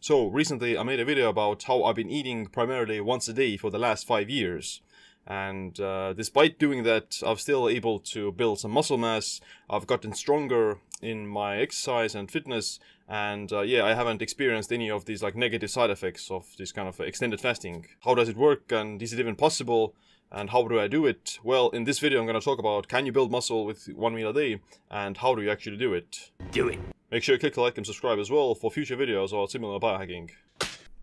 So recently I made a video about how I've been eating primarily once a day for the last 5 years. And despite doing that, I'm still able to build some muscle mass. I've gotten stronger in my exercise and fitness, and yeah, I haven't experienced any of these like negative side effects of this kind of extended fasting. How does it work, and is it even possible? And how do I do it? Well, in this video I'm going to talk about, can you build muscle with one meal a day, and how do you actually do it? Do it! Make sure you click like and subscribe as well for future videos or similar biohacking.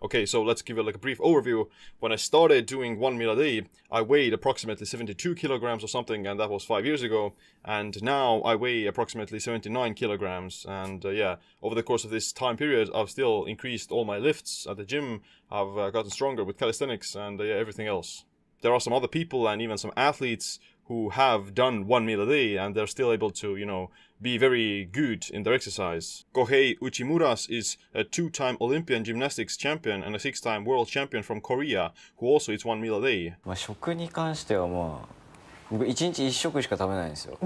Okay, so let's give you like a brief overview. When I started doing one meal a day, I weighed approximately 72 kilograms or something, and that was 5 years ago. And now I weigh approximately 79 kilograms. And yeah, over the course of this time period, I've still increased all my lifts at the gym. I've gotten stronger with calisthenics and yeah, everything else. There are some other people and even some athletes who have done one meal a day and they're still able to, you know, be very good in their exercise. Kohei Uchimuras is a 2-time Olympian gymnastics champion and a 6-time world champion from Korea who also eats one meal a day. 食に関しては僕1日1食しか食べないんですよ。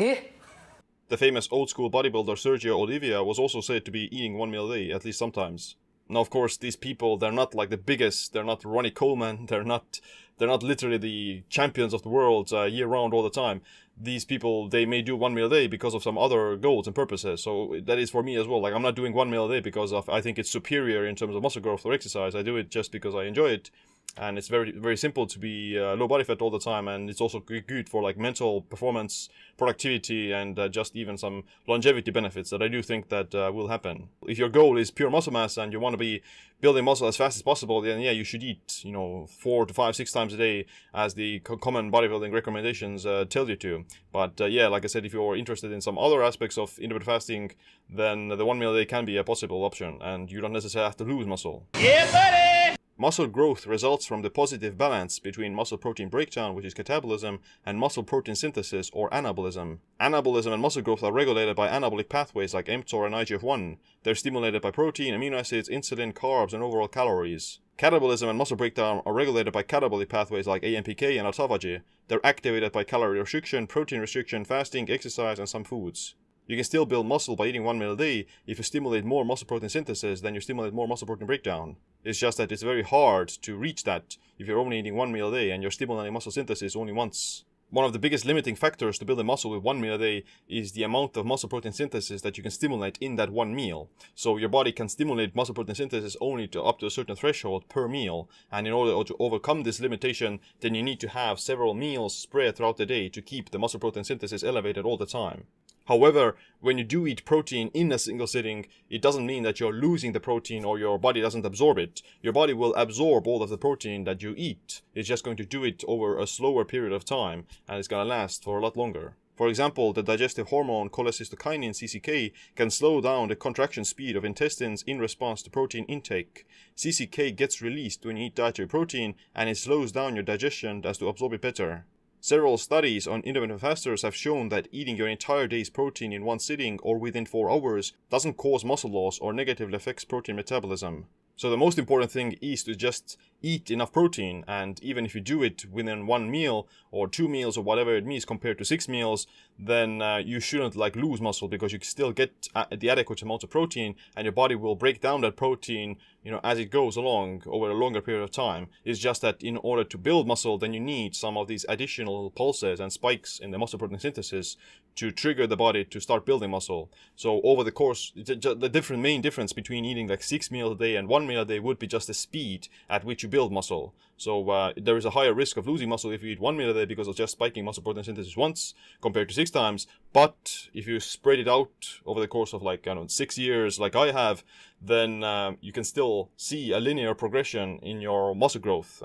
The famous old school bodybuilder Sergio Olivia was also said to be eating one meal a day, at least sometimes. Now, of course, these people, they're not like the biggest, they're not Ronnie Coleman, they're not literally the champions of the world year-round all the time. These people, they may do one meal a day because of some other goals and purposes. So that is for me as well. Like, I'm not doing one meal a day because I think it's superior in terms of muscle growth or exercise. I do it just because I enjoy it. And it's very, very simple to be low body fat all the time, and it's also good for like mental performance, productivity, and just even some longevity benefits that I do think that will happen. If your goal is pure muscle mass and you want to be building muscle as fast as possible, then yeah, you should eat, you know, 4 to 5, 6 times a day as the common bodybuilding recommendations tell you to. But yeah, like I said, if you're interested in some other aspects of intermittent fasting, then the one meal a day can be a possible option, and you don't necessarily have to lose muscle. Yeah, buddy! Muscle growth results from the positive balance between muscle protein breakdown, which is catabolism, and muscle protein synthesis, or anabolism. Anabolism and muscle growth are regulated by anabolic pathways like mTOR and IGF-1. They're stimulated by protein, amino acids, insulin, carbs, and overall calories. Catabolism and muscle breakdown are regulated by catabolic pathways like AMPK and autophagy. They're activated by calorie restriction, protein restriction, fasting, exercise, and some foods. You can still build muscle by eating one meal a day if you stimulate more muscle protein synthesis than you stimulate more muscle protein breakdown. It's just that it's very hard to reach that if you're only eating one meal a day and you're stimulating muscle synthesis only once. One of the biggest limiting factors to building muscle with one meal a day is the amount of muscle protein synthesis that you can stimulate in that one meal. So your body can stimulate muscle protein synthesis only to up to a certain threshold per meal. And in order to overcome this limitation, then you need to have several meals spread throughout the day to keep the muscle protein synthesis elevated all the time. However, when you do eat protein in a single sitting, it doesn't mean that you're losing the protein or your body doesn't absorb it. Your body will absorb all of the protein that you eat. It's just going to do it over a slower period of time, and it's going to last for a lot longer. For example, the digestive hormone cholecystokinin CCK can slow down the contraction speed of intestines in response to protein intake. CCK gets released when you eat dietary protein, and it slows down your digestion as to absorb it better. Several studies on intermittent fasters have shown that eating your entire day's protein in one sitting or within 4 hours doesn't cause muscle loss or negatively affects protein metabolism. So the most important thing is to just eat enough protein, and even if you do it within 1 meal or 2 meals or whatever it means compared to 6 meals, then you shouldn't like lose muscle because you can still get the adequate amount of protein, and your body will break down that protein, you know, as it goes along over a longer period of time. It's just that in order to build muscle, then you need some of these additional pulses and spikes in the muscle protein synthesis to trigger the body to start building muscle. So over the course, the main difference between eating like 6 meals a day and 1 meal a day would be just the speed at which you build muscle. So there is a higher risk of losing muscle if you eat 1 meal a day because of just spiking muscle protein synthesis once compared to 6 times. But if you spread it out over the course of like, I don't know, 6 years like I have, then you can still see a linear progression in your muscle growth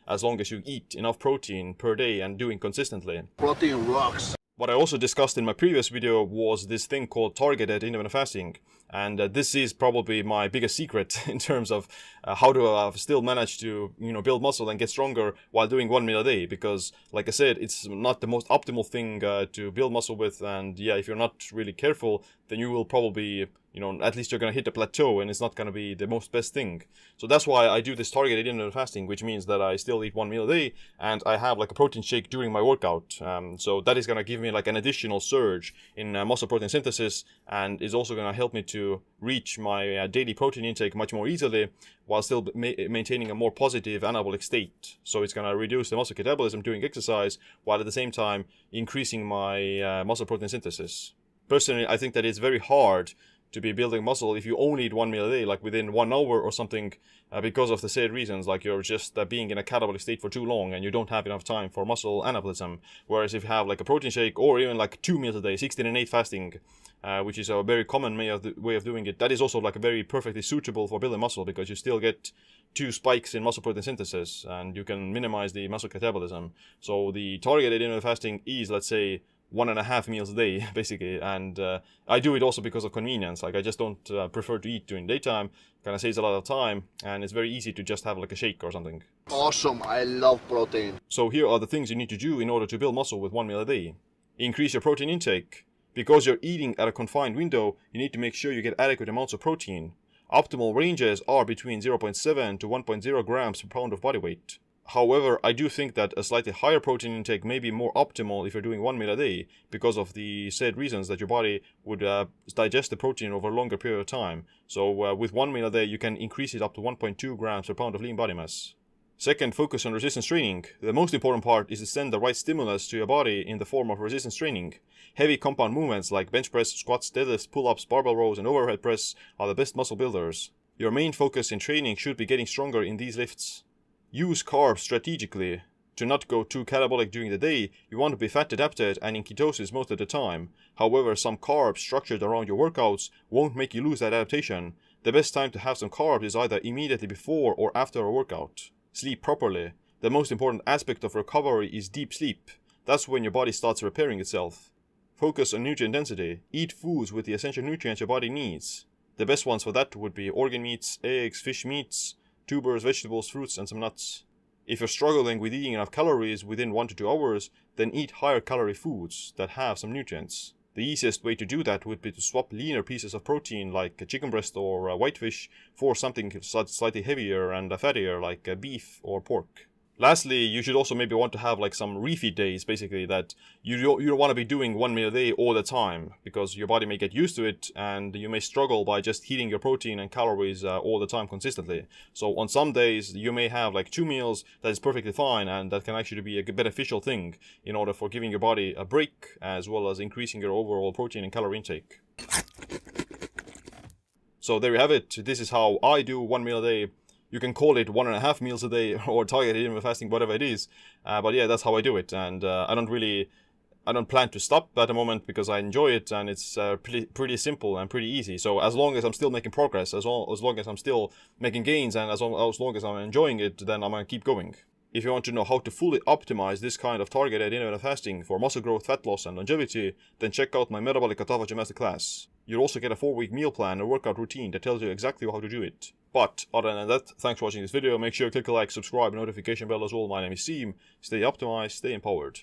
as long as you eat enough protein per day and doing consistently. Protein rocks. What I also discussed in my previous video was this thing called targeted intermittent fasting. And this is probably my biggest secret in terms of how to still manage to, you know, build muscle and get stronger while doing 1 meal a day. Because, like I said, it's not the most optimal thing to build muscle with. And yeah, if you're not really careful, then you will probably, you know, at least you're going to hit a plateau and it's not going to be the most best thing. So that's why I do this targeted intermittent fasting, which means that I still eat 1 meal a day and I have like a protein shake during my workout. So that is going to give me like an additional surge in muscle protein synthesis, and is also going to help me to reach my daily protein intake much more easily while still maintaining a more positive anabolic state. So it's going to reduce the muscle catabolism during exercise while at the same time increasing my muscle protein synthesis. Personally, I think that it's very hard to be building muscle if you only eat 1 meal a day, like within 1 hour or something, because of the said reasons, like you're just being in a catabolic state for too long and you don't have enough time for muscle anabolism. Whereas if you have like a protein shake or even like 2 meals a day, 16 and 8 fasting, which is a very common way of doing it, that is also like very perfectly suitable for building muscle, because you still get 2 spikes in muscle protein synthesis and you can minimize the muscle catabolism. So the targeted intermittent fasting is, let's say, 1.5 meals a day, basically, and I do it also because of convenience. Like I just don't prefer to eat during daytime. Kind of saves a lot of time, and it's very easy to just have like a shake or something. Awesome, I love protein. So here are the things you need to do in order to build muscle with 1 meal a day. Increase your protein intake. Because you're eating at a confined window, you need to make sure you get adequate amounts of protein. Optimal ranges are between 0.7 to 1.0 grams per pound of body weight. However, I do think that a slightly higher protein intake may be more optimal if you're doing 1 meal a day, because of the said reasons that your body would digest the protein over a longer period of time. So with 1 meal a day, you can increase it up to 1.2 grams per pound of lean body mass. Second, focus on resistance training. The most important part is to send the right stimulus to your body in the form of resistance training. Heavy compound movements like bench press, squats, deadlifts, pull-ups, barbell rows, and overhead press are the best muscle builders. Your main focus in training should be getting stronger in these lifts. Use carbs strategically. To not go too catabolic during the day, you want to be fat adapted and in ketosis most of the time. However, some carbs structured around your workouts won't make you lose that adaptation. The best time to have some carbs is either immediately before or after a workout. Sleep properly. The most important aspect of recovery is deep sleep. That's when your body starts repairing itself. Focus on nutrient density. Eat foods with the essential nutrients your body needs. The best ones for that would be organ meats, eggs, fish meats, tubers, vegetables, fruits, and some nuts. If you're struggling with eating enough calories within 1 to 2 hours, then eat higher calorie foods that have some nutrients. The easiest way to do that would be to swap leaner pieces of protein like a chicken breast or whitefish for something slightly heavier and fattier like beef or pork. Lastly, you should also maybe want to have like some refeed days, basically, that you don't want to be doing 1 meal a day all the time, because your body may get used to it and you may struggle by just heating your protein and calories all the time consistently. So on some days you may have like 2 meals that is perfectly fine, and that can actually be a beneficial thing in order for giving your body a break as well as increasing your overall protein and calorie intake. So there you have it. This is how I do 1 meal a day. You can call it 1.5 meals a day or targeted intermittent fasting, whatever it is. But yeah, that's how I do it. And I don't plan to stop at the moment because I enjoy it, and it's pretty simple and pretty easy. So as long as I'm still making progress, as long as I'm still making gains, and as long as I'm enjoying it, then I'm going to keep going. If you want to know how to fully optimize this kind of targeted intermittent fasting for muscle growth, fat loss, and longevity, then check out my metabolic autophagy masterclass. You'll also get a 4-week meal plan and workout routine that tells you exactly how to do it. But other than that, thanks for watching this video. Make sure you click a like, subscribe, and notification bell as well. My name is Siim. Stay optimized, stay empowered.